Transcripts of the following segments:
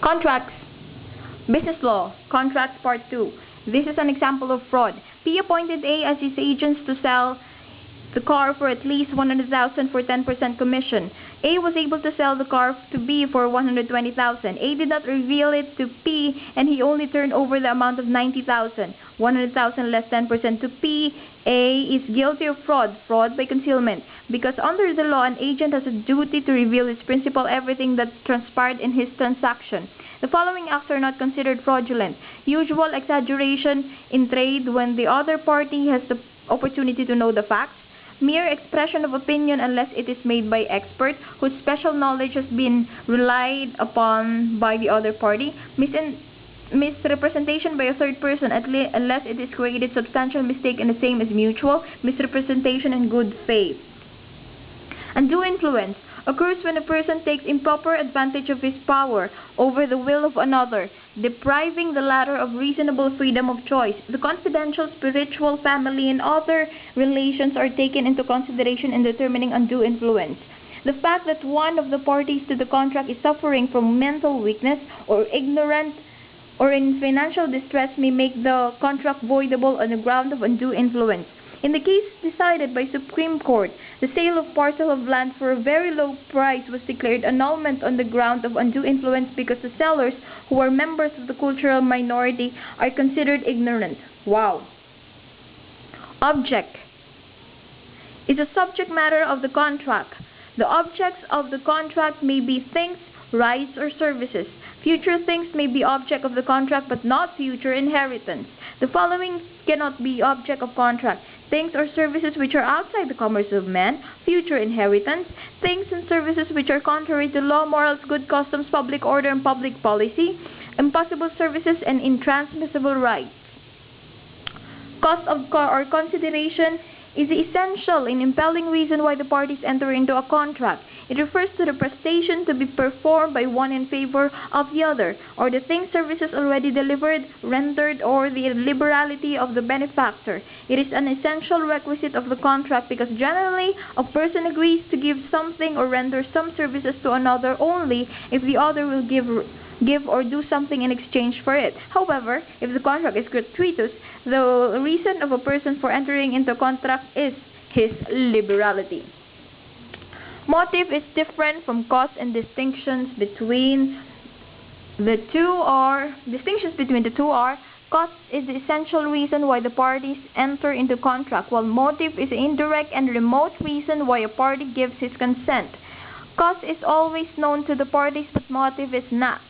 Contracts. Business law. Contracts part 2. This is an example of fraud. P appointed A as his agents to sell the car for at least 100,000 for 10% commission. A was able to sell the car to B for 120,000. A did not reveal it to P, and he only turned over the amount of 90,000. 100,000 less 10% to P. A is guilty of fraud by concealment, because under the law, an agent has a duty to reveal his principal everything that transpired in his transaction. The following acts are not considered fraudulent: usual exaggeration in trade when the other party has the opportunity to know the facts; mere expression of opinion unless it is made by experts whose special knowledge has been relied upon by the other party; misrepresentation by a third person unless it is created substantial mistake and the same as mutual; misrepresentation in good faith. Undue influence occurs when a person takes improper advantage of his power over the will of another, depriving the latter of reasonable freedom of choice. The confidential, spiritual, family, and other relations are taken into consideration in determining undue influence. The fact that one of the parties to the contract is suffering from mental weakness or ignorant or in financial distress may make the contract voidable on the ground of undue influence. In the case decided by Supreme Court, the sale of parcel of land for a very low price was declared annulment on the ground of undue influence because the sellers, who are members of the cultural minority, are considered ignorant. Wow. Object is a subject matter of the contract. The objects of the contract may be things, rights, or services. Future things may be object of the contract but not future inheritance. The following cannot be object of contract: things or services which are outside the commerce of man; future inheritance; things and services which are contrary to law, morals, good customs, public order, and public policy; impossible services and intransmissible rights. Cost of or consideration is the essential and impelling reason why the parties enter into a contract. It refers to the prestation to be performed by one in favor of the other, or the things, services already delivered, rendered, or the liberality of the benefactor. It is an essential requisite of the contract because generally a person agrees to give something or render some services to another only if the other will give or do something in exchange for it. However, if the contract is gratuitous, the reason of a person for entering into a contract is his liberality. Motive is different from cause, and distinctions between the two are cause is the essential reason why the parties enter into contract, while motive is the indirect and remote reason why a party gives his consent. Cause is always known to the parties, but motive is not.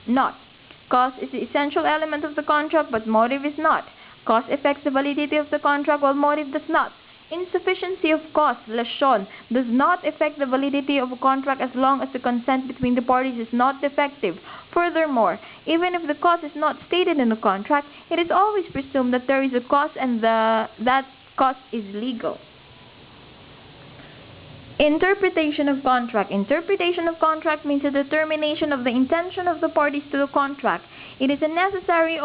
Cause is the essential element of the contract, but motive is not. Cause affects the validity of the contract, while motive does not. Insufficiency of cause, lesion, does not affect the validity of a contract as long as the consent between the parties is not defective. Furthermore, even if the cause is not stated in the contract, it is always presumed that there is a cause and that cause is legal. Interpretation of contract. Interpretation of contract means a determination of the intention of the parties to the contract. It is necessary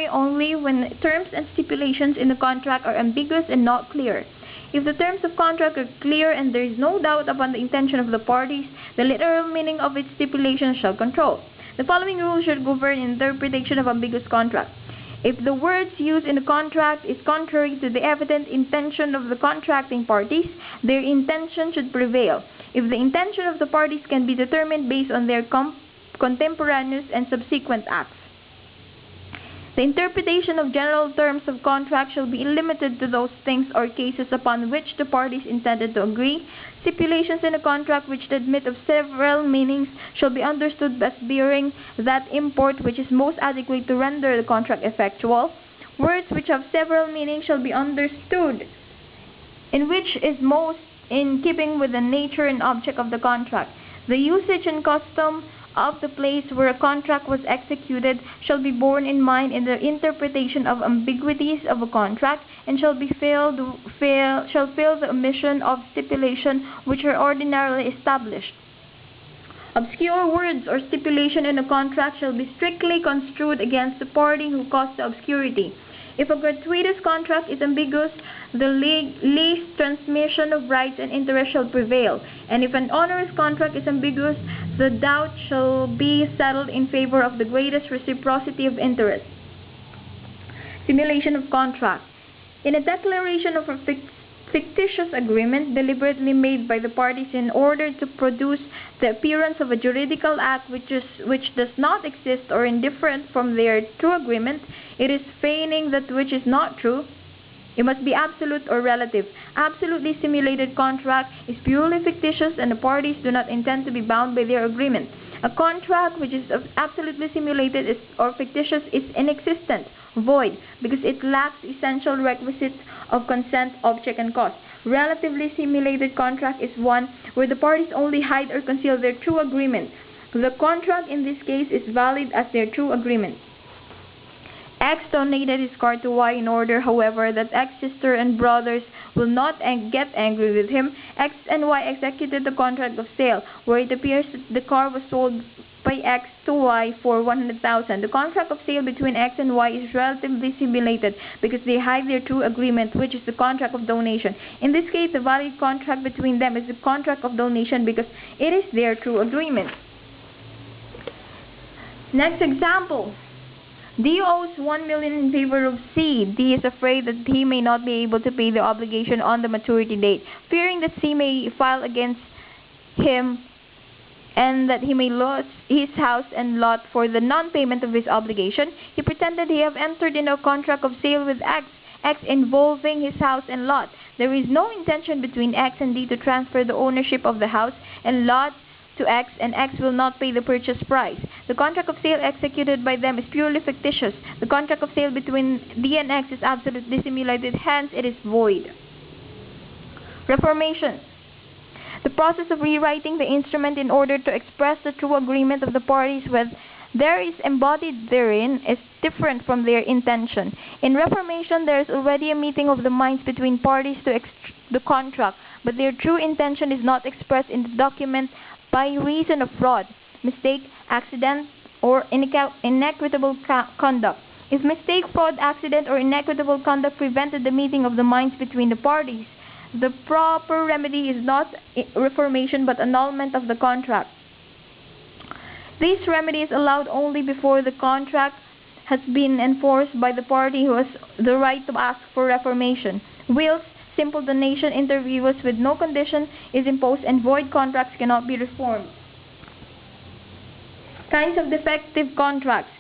only when terms and stipulations in the contract are ambiguous and not clear. If the terms of contract are clear and there is no doubt upon the intention of the parties, the literal meaning of its stipulations shall control. The following rules should govern interpretation of ambiguous contract. If the words used in the contract is contrary to the evident intention of the contracting parties, their intention should prevail. If the intention of the parties can be determined based on their contemporaneous and subsequent acts. The interpretation of general terms of contract shall be limited to those things or cases upon which the parties intended to agree. Stipulations in a contract which admit of several meanings shall be understood as bearing that import which is most adequate to render the contract effectual. Words which have several meanings shall be understood in which is most in keeping with the nature and object of the contract. The usage and custom of the place where a contract was executed shall be borne in mind in the interpretation of ambiguities of a contract, and shall fill the omission of stipulation which are ordinarily established. Obscure words or stipulation in a contract shall be strictly construed against the party who caused the obscurity. If a gratuitous contract is ambiguous, the lease transmission of rights and interest shall prevail. And if an onerous contract is ambiguous, the doubt shall be settled in favor of the greatest reciprocity of interest. Simulation of contract. In a declaration of a fictitious agreement deliberately made by the parties in order to produce the appearance of a juridical act which does not exist or indifferent from their true agreement, it is feigning that which is not true. It must be absolute or relative. Absolutely simulated contract is purely fictitious and the parties do not intend to be bound by their agreement. A contract which is absolutely simulated or fictitious is inexistent, void, because it lacks essential requisites of consent, object, and cause. Relatively simulated contract is one where the parties only hide or conceal their true agreement. The contract in this case is valid as their true agreement. X donated his car to Y in order, however, that X's sister and brothers will not get angry with him. X and Y executed the contract of sale, where it appears that the car was sold by X to Y for 100,000. The contract of sale between X and Y is relatively simulated because they hide their true agreement, which is the contract of donation. In this case, the valid contract between them is the contract of donation because it is their true agreement. Next example. D owes 1 million in favor of C. D is afraid that he may not be able to pay the obligation on the maturity date. Fearing that C may file against him and that he may lose his house and lot for the non-payment of his obligation, he pretended he have entered in a contract of sale with X involving his house and lot. There is no intention between X and D to transfer the ownership of the house and lot to X, and X will not pay the purchase price. The contract of sale executed by them is purely fictitious. The contract of sale between D and X is absolutely simulated, hence it is void. Reformation. The process of rewriting the instrument in order to express the true agreement of the parties with there is embodied therein is different from their intention. In reformation, there is already a meeting of the minds between parties to the contract, but their true intention is not expressed in the document by reason of fraud, mistake, accident, or inequitable conduct. If mistake, fraud, accident, or inequitable conduct prevented the meeting of the minds between the parties, the proper remedy is not reformation but annulment of the contract. This remedy is allowed only before the contract has been enforced by the party who has the right to ask for reformation. Wills, simple donation, interviews with no condition is imposed, and void contracts cannot be reformed. Kinds of defective contracts.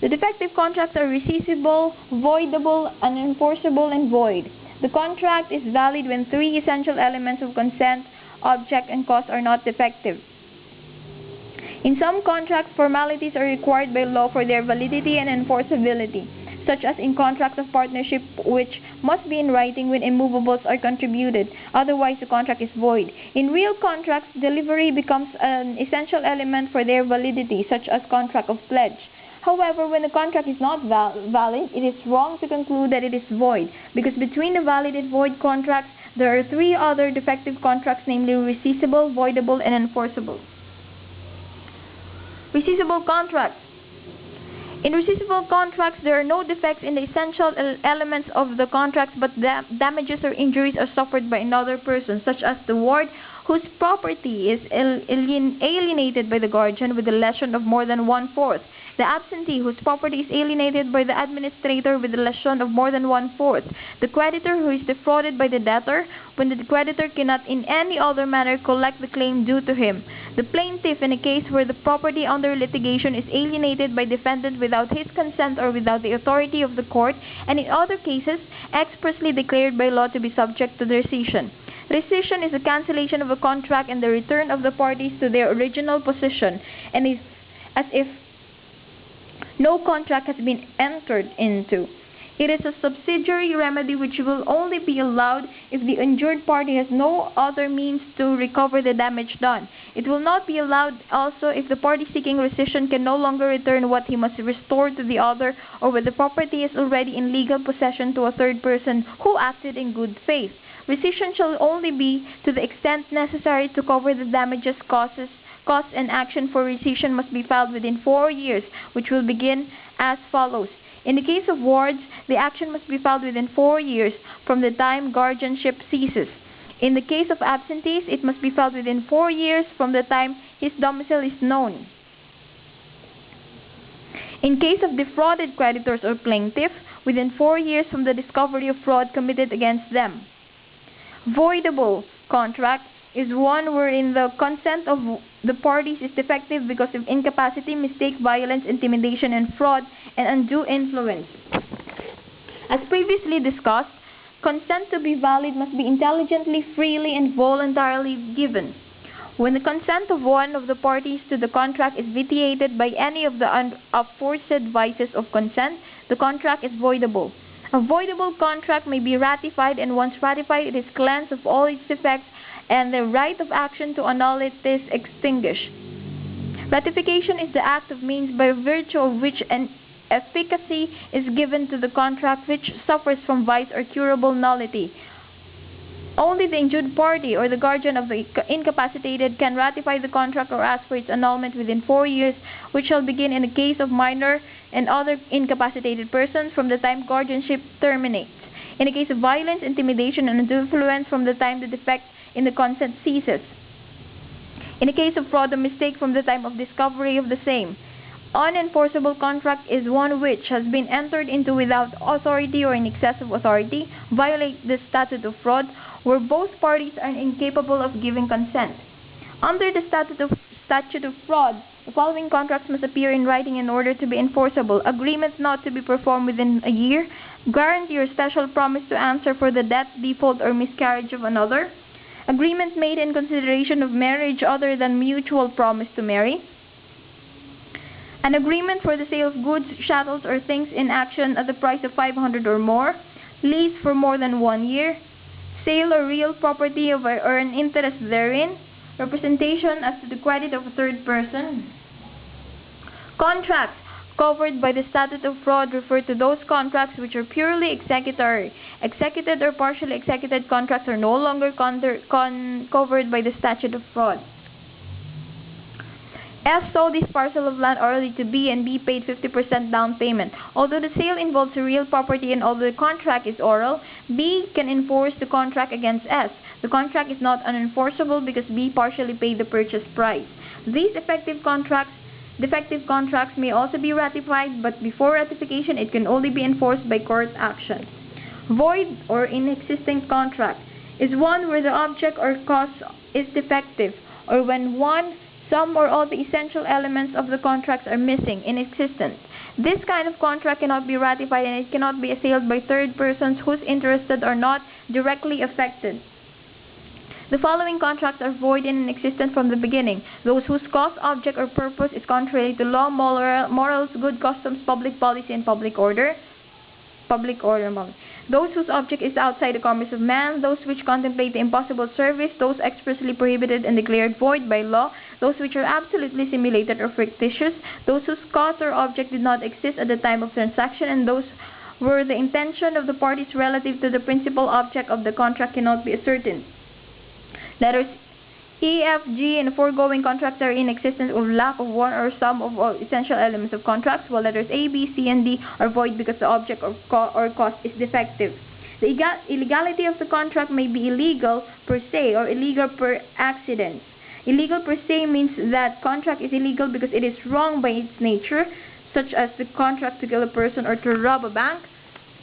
The defective contracts are rescissible, voidable, unenforceable, and void. The contract is valid when three essential elements of consent, object, and cause are not defective. In some contracts, formalities are required by law for their validity and enforceability, such as in contracts of partnership, which must be in writing when immovables are contributed. Otherwise, the contract is void. In real contracts, delivery becomes an essential element for their validity, such as contract of pledge. However, when the contract is not valid, it is wrong to conclude that it is void, because between the valid and void contracts, there are three other defective contracts, namely rescissible, voidable, and enforceable. Rescissible contracts. In rescissible contracts, there are no defects in the essential elements of the contracts, but damages or injuries are suffered by another person, such as the ward whose property is alienated by the guardian with a lesion of more than 1/4, the absentee whose property is alienated by the administrator with a lesion of more than 1/4, the creditor who is defrauded by the debtor when the creditor cannot in any other manner collect the claim due to him, the plaintiff in a case where the property under litigation is alienated by defendant without his consent or without the authority of the court, and in other cases expressly declared by law to be subject to rescission. Rescission is the cancellation of a contract and the return of the parties to their original position, and is as if no contract has been entered into. It is a subsidiary remedy which will only be allowed if the injured party has no other means to recover the damage done. It will not be allowed also if the party seeking rescission can no longer return what he must restore to the other, or when the property is already in legal possession to a third person who acted in good faith. Rescission shall only be to the extent necessary to cover the damages costs, and action for rescission must be filed within 4 years, which will begin as follows. In the case of wards, the action must be filed within 4 years from the time guardianship ceases. In the case of absentees, it must be filed within 4 years from the time his domicile is known. In case of defrauded creditors or plaintiff, within 4 years from the discovery of fraud committed against them. Voidable contract is one wherein the consent of the parties is defective because of incapacity, mistake, violence, intimidation, and fraud, and undue influence. As previously discussed, consent to be valid must be intelligently, freely, and voluntarily given. When the consent of one of the parties to the contract is vitiated by any of the aforesaid vices of consent, the contract is voidable. A voidable contract may be ratified, and once ratified, it is cleansed of all its effects, and the right of action to annul it is extinguished. Ratification is the act of means by virtue of which an efficacy is given to the contract which suffers from vice or curable nullity. Only the injured party or the guardian of the incapacitated can ratify the contract or ask for its annulment within 4 years, which shall begin in the case of minor and other incapacitated persons from the time guardianship terminates. In the case of violence, intimidation, and undue influence, from the time the defect in the consent ceases. In the case of fraud or mistake, from the time of discovery of the same. Unenforceable contract is one which has been entered into without authority or in excess of authority, violate the statute of fraud, where both parties are incapable of giving consent. Under the statute of fraud, the following contracts must appear in writing in order to be enforceable: agreement not to be performed within a year, guarantee or special promise to answer for the death, default, or miscarriage of another, agreement made in consideration of marriage other than mutual promise to marry, an agreement for the sale of goods, chattels, or things in action at the price of 500 or more, lease for more than 1 year, sale or real property of or an interest therein, representation as to the credit of a third person. Contracts covered by the statute of fraud refer to those contracts which are purely executory. Executed or partially executed contracts are no longer covered by the statute of fraud. F sold this parcel of land orally to B, and B paid 50% down payment. Although the sale involves real property and although the contract is oral, B can enforce the contract against S. The contract is not unenforceable because B partially paid the purchase price. These defective contracts may also be ratified, but before ratification it can only be enforced by court action. Void or inexistent contract is one where the object or cause is defective, or when one, some, or all the essential elements of the contracts are missing, inexistent. This kind of contract cannot be ratified, and it cannot be assailed by third persons whose interests are not directly affected. The following contracts are void and inexistent from the beginning: those whose cause, object, or purpose is contrary to law, morals, good customs, public policy, and public order. Those whose object is outside the commerce of man, those which contemplate the impossible service, those expressly prohibited and declared void by law, those which are absolutely simulated or fictitious, those whose cause or object did not exist at the time of transaction, and those where the intention of the parties relative to the principal object of the contract cannot be ascertained. Letters E, F, G in the foregoing contracts are in existence or lack of one or some of all essential elements of contracts, while letters A, B, C, and D are void because the object or cause is defective. The illegality of the contract may be illegal per se or illegal per accident. Illegal per se means that contract is illegal because it is wrong by its nature, such as the contract to kill a person or to rob a bank.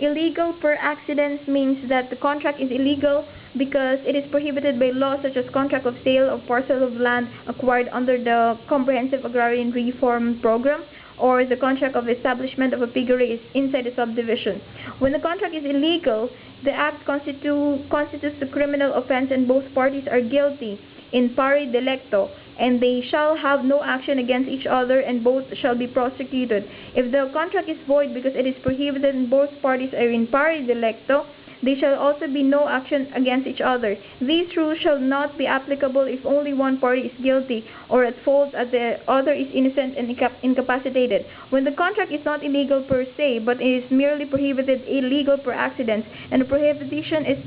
Illegal per accident means that the contract is illegal because it is prohibited by law, such as contract of sale of parcel of land acquired under the Comprehensive Agrarian Reform Program, or the contract of establishment of a piggery is inside a subdivision. When the contract is illegal, the act constitutes a criminal offense, and both parties are guilty in pari delicto, and they shall have no action against each other, and both shall be prosecuted. If the contract is void because it is prohibited and both parties are in pari delicto, there shall also be no action against each other. These rules shall not be applicable if only one party is guilty or at fault and the other is innocent and incapacitated. When the contract is not illegal per se, but is merely prohibited, illegal per accident, and the prohibition is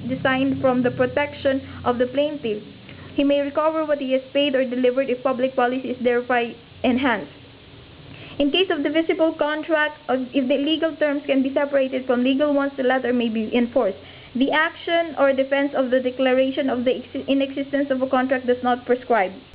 designed from the protection of the plaintiff, he may recover what he has paid or delivered if public policy is thereby enhanced. In case of divisible contract, if the legal terms can be separated from legal ones, the latter may be enforced. The action or defense of the declaration of the inexistence of a contract does not prescribe.